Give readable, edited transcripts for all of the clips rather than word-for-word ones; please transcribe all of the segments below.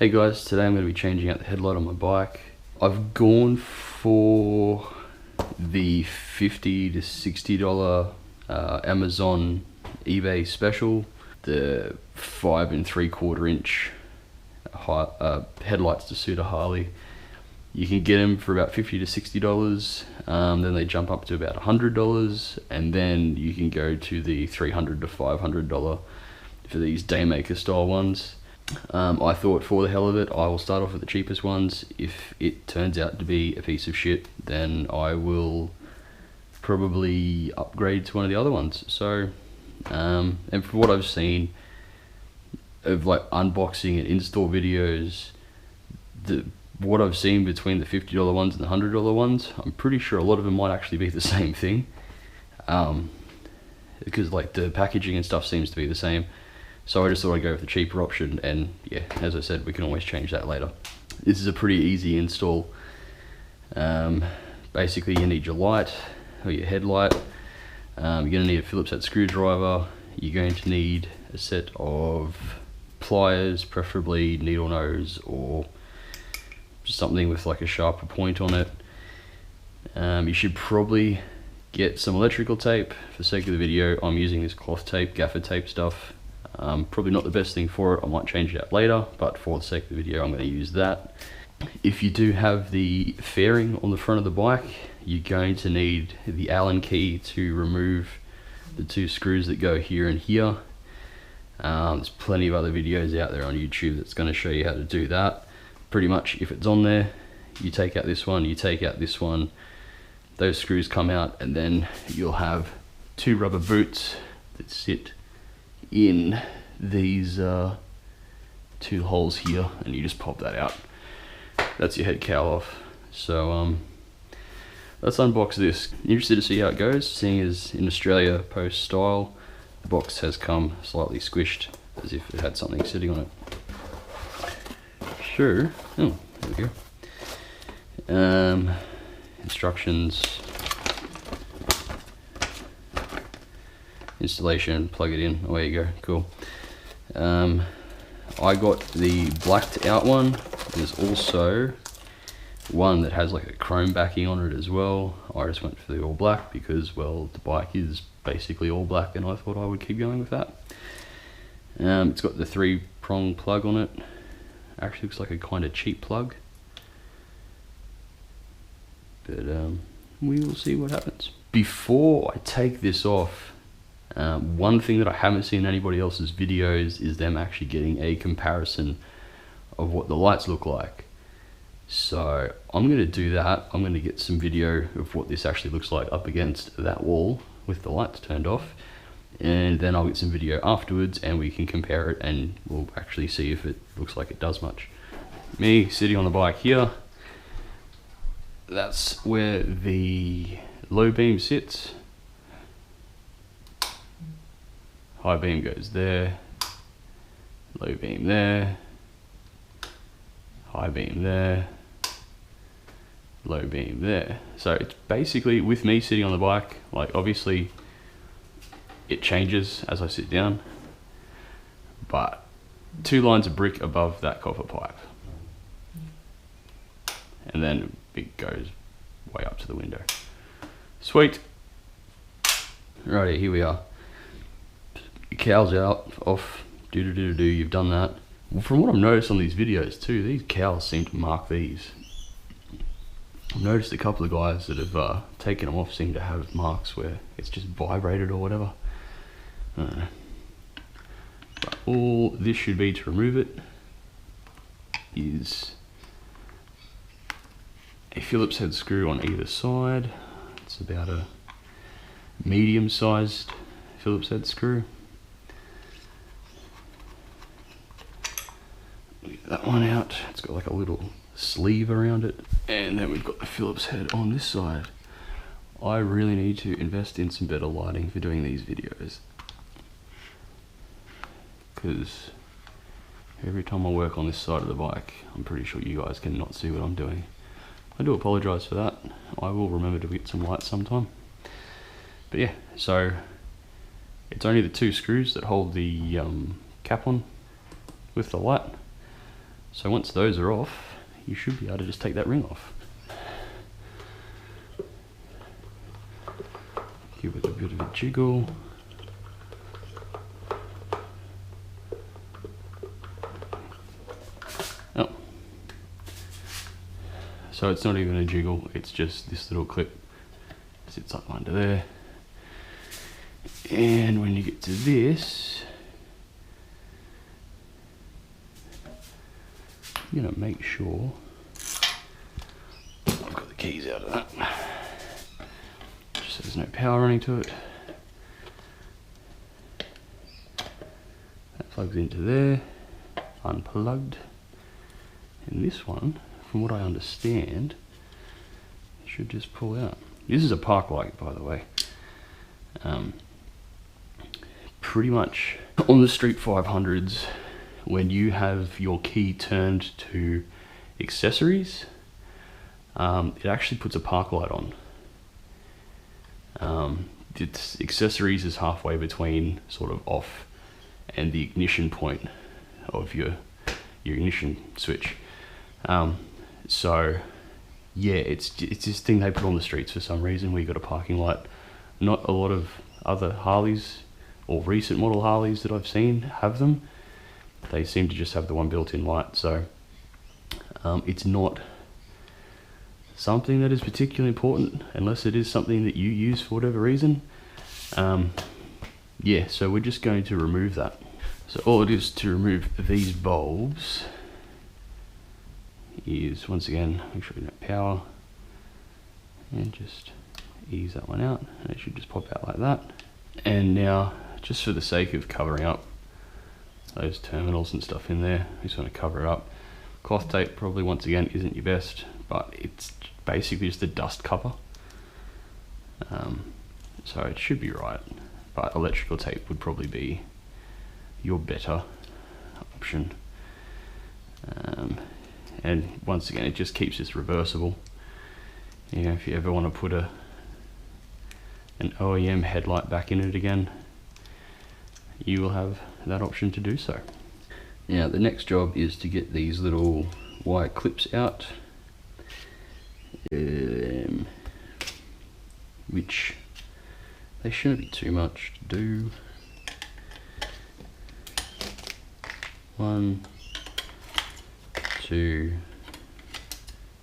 Hey guys, today I'm going to be changing out the headlight on my bike. I've gone for the $50 to $60 Amazon eBay special, the 5 3/4 inch headlights to suit a Harley. You can get them for about $50 to $60, then they jump up to about $100, and then you can go to the $300 to $500 for these Daymaker style ones. I thought, for the hell of it, I will start off with the cheapest ones. If it turns out to be a piece of shit, then I will probably upgrade to one of the other ones. So, and from what I've seen of like unboxing and install videos, what I've seen between the $50 ones and the $100 ones, I'm pretty sure a lot of them might actually be the same thing, because like the packaging and stuff seems to be the same. So I just thought I'd go with the cheaper option, and yeah, as I said, we can always change that later. This is a pretty easy install. Basically you need your light, or your headlight. You're going to need a Phillips head screwdriver. You're going to need a set of pliers, preferably needle nose or something with like a sharper point on it. You should probably get some electrical tape. For the sake of the video, I'm using this cloth tape, gaffer tape stuff. Probably not the best thing for it. I might change it out later, but for the sake of the video, I'm going to use that. If you do have the fairing on the front of the bike, you're going to need the Allen key to remove the 2 screws that go here and here. There's plenty of other videos out there on YouTube that's going to show you how to do that. Pretty much, if it's on there, you take out this one, you take out this one, those screws come out, and then you'll have 2 rubber boots that sit in these 2 holes here, and you just pop that out. That's your head cowl off. So let's unbox this. Interested to see how it goes, seeing as in Australia post style the box has come slightly squished as if it had something sitting on it. Sure. Oh, there we go. Instructions, installation, plug it in, away you go, cool. I got the blacked out one. There's also one that has like a chrome backing on it as well. I just went for the all black because, well, the bike is basically all black and I thought I would keep going with that. It's got the 3-prong plug on it. Actually looks like a kind of cheap plug, but we will see what happens. Before I take this off, one thing that I haven't seen in anybody else's videos is them actually getting a comparison of what the lights look like. So I'm going to do that. I'm going to get some video of what this actually looks like up against that wall with the lights turned off, and then I'll get some video afterwards and we can compare it and we'll actually see if it looks like it does much. Me sitting on the bike here, that's where the low beam sits. High beam goes there, low beam there, high beam there, low beam there. So it's basically, with me sitting on the bike, like obviously it changes as I sit down, but 2 lines of brick above that copper pipe, and then it goes way up to the window. Sweet. Righty, here we are. Your cowl's out, off, do, you've done that. Well, from what I've noticed on these videos too, these cowls seem to mark these. I've noticed a couple of guys that have taken them off seem to have marks where it's just vibrated or whatever. I don't know. But all this should be to remove it is a Phillips head screw on either side. It's about a medium-sized Phillips head screw. Get that one out. It's got like a little sleeve around it, and then we've got the Phillips head on this side. I really need to invest in some better lighting for doing these videos, because every time I work on this side of the bike, I'm pretty sure you guys cannot see what I'm doing. I do apologise for that. I will remember to get some light sometime. But yeah, so it's only the 2 screws that hold the cap on with the light. So once those are off, you should be able to just take that ring off. Give it a bit of a jiggle. Oh. So it's not even a jiggle, it's just this little clip sits up under there. And when you get to this, I'm gonna make sure I've got the keys out of that, just so there's no power running to it. That plugs into there, unplugged. And this one, from what I understand, should just pull out. This is a park light, by the way. Pretty much on the Street 500s, when you have your key turned to accessories, it actually puts a park light on. Its accessories is halfway between sort of off and the ignition point of your ignition switch. So yeah, it's this thing they put on the streets for some reason where you got a parking light. Not a lot of other Harleys or recent model Harleys that I've seen have them. They seem to just have the one built-in light. So it's not something that is particularly important unless it is something that you use for whatever reason. Yeah, so we're just going to remove that. So all it is to remove these bulbs is, once again, make sure you have power and just ease that one out, and it should just pop out like that. And now, just for the sake of covering up those terminals and stuff in there, we just want to cover it up. Cloth tape probably, once again, isn't your best, but it's basically just a dust cover. So it should be right, but electrical tape would probably be your better option. And once again, it just keeps this reversible. You know, if you ever want to put an OEM headlight back in it again, you will have that option to do so. Now the next job is to get these little wire clips out, which they shouldn't be too much to do. 1, 2,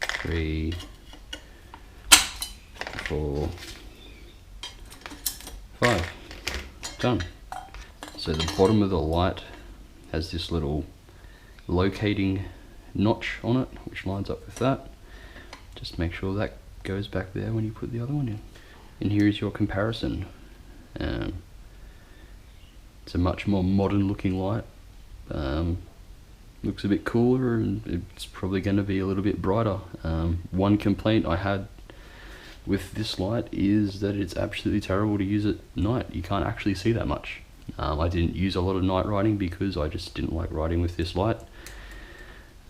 3, 4, 5. Done. So the bottom of the light has this little locating notch on it, which lines up with that. Just make sure that goes back there when you put the other one in. And here is your comparison. It's a much more modern looking light. Looks a bit cooler, and it's probably going to be a little bit brighter. One complaint I had with this light is that it's absolutely terrible to use at night. You can't actually see that much. I didn't use a lot of night riding because I just didn't like riding with this light.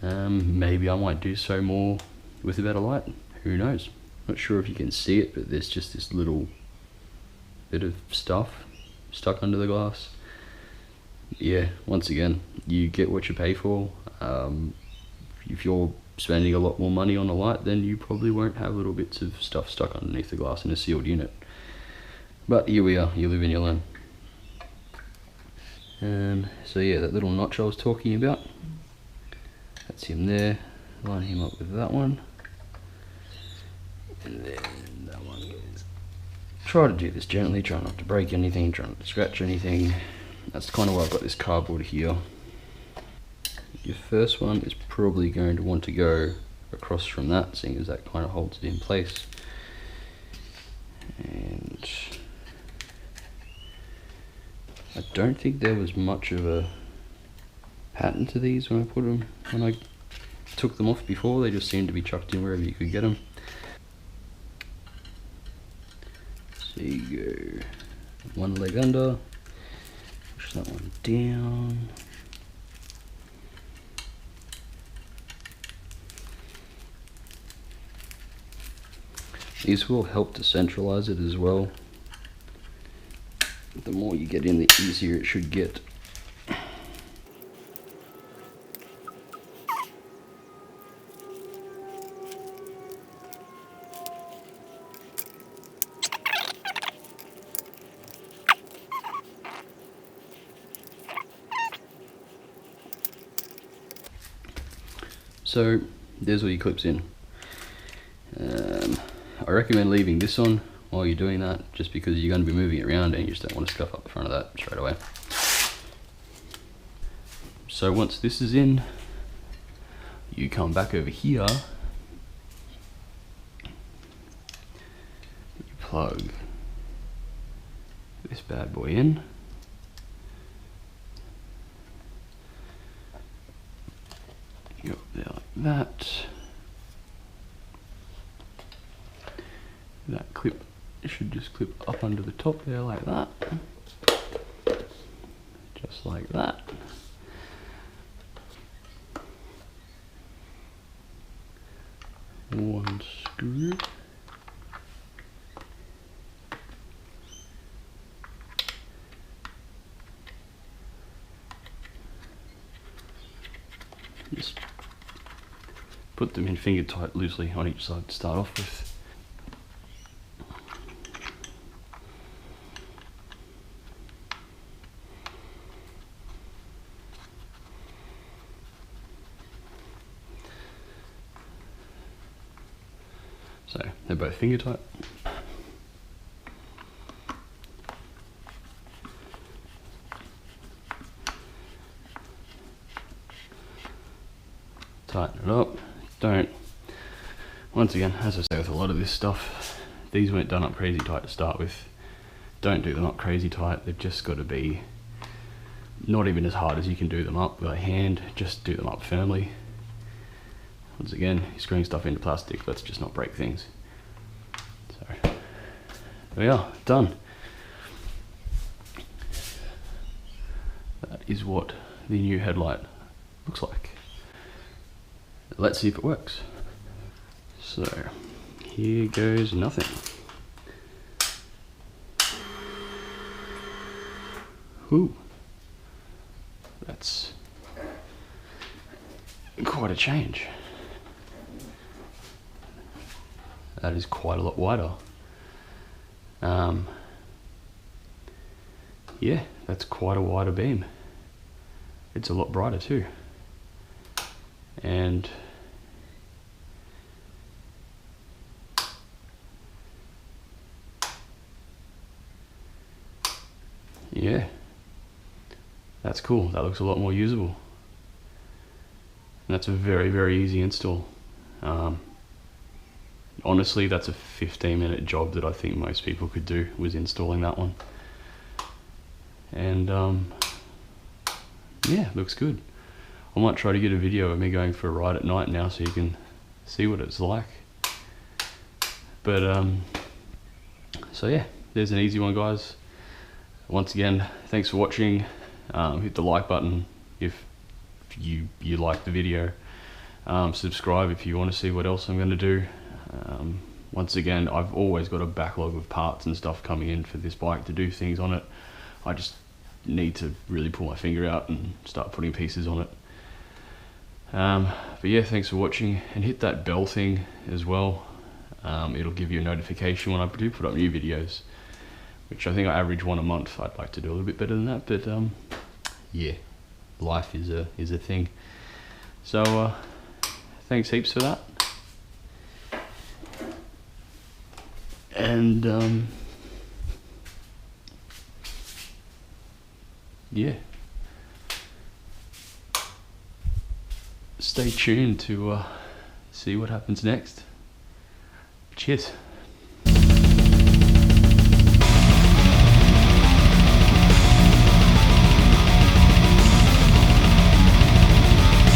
Maybe I might do so more with a better light, who knows. Not sure if you can see it, but there's just this little bit of stuff stuck under the glass. Yeah, once again, you get what you pay for. If you're spending a lot more money on a light, then you probably won't have little bits of stuff stuck underneath the glass in a sealed unit. But here we are, you live and you learn. So yeah, that little notch I was talking about, that's him there. Line him up with that one. And then that one goes. Try to do this gently, try not to break anything, try not to scratch anything. That's kind of why I've got this cardboard here. Your first one is probably going to want to go across from that, seeing as that kind of holds it in place. And I don't think there was much of a pattern to these when I took them off before. They just seemed to be chucked in wherever you could get them. So you go one leg under, push that one down. These will help to centralize it as well. The more you get in, the easier it should get. So there's all your clips in. I recommend leaving this on while you're doing that, just because you're going to be moving it around and you just don't want to scuff up the front of that straight away. So once this is in, you come back over here, you plug this bad boy in. Go up there like that. That clip should just clip up under the top there like that. Just like that. One screw. Just put them in finger tight loosely on each side to start off with. So they're both finger tight. Tighten it up. Don't, once again, as I say with a lot of this stuff, these weren't done up crazy tight to start with. Don't do them up crazy tight. They've just got to be not even as hard as you can do them up by hand. Just do them up firmly. Once again, you're screwing stuff into plastic, let's just not break things. So, there we are, done. That is what the new headlight looks like. Let's see if it works. So, here goes nothing. Whew. That's quite a change. That is quite a lot wider. Yeah, that's quite a wider beam. It's a lot brighter too. And yeah, that's cool. That looks a lot more usable. And that's a very, very easy install. Honestly, that's a 15-minute job that I think most people could do, was installing that one. And yeah, looks good. I might try to get a video of me going for a ride at night now so you can see what it's like. But so yeah, there's an easy one, guys. Once again, thanks for watching. Hit the like button if you like the video. Subscribe if you want to see what else I'm going to do. Once again, I've always got a backlog of parts and stuff coming in for this bike to do things on it. I just need to really pull my finger out and start putting pieces on it. But yeah, thanks for watching, and hit that bell thing as well. It'll give you a notification when I do put up new videos, which I think I average one a month. I'd like to do a little bit better than that, but yeah, life is a thing. So thanks heaps for that. And yeah, stay tuned to see what happens next. Cheers.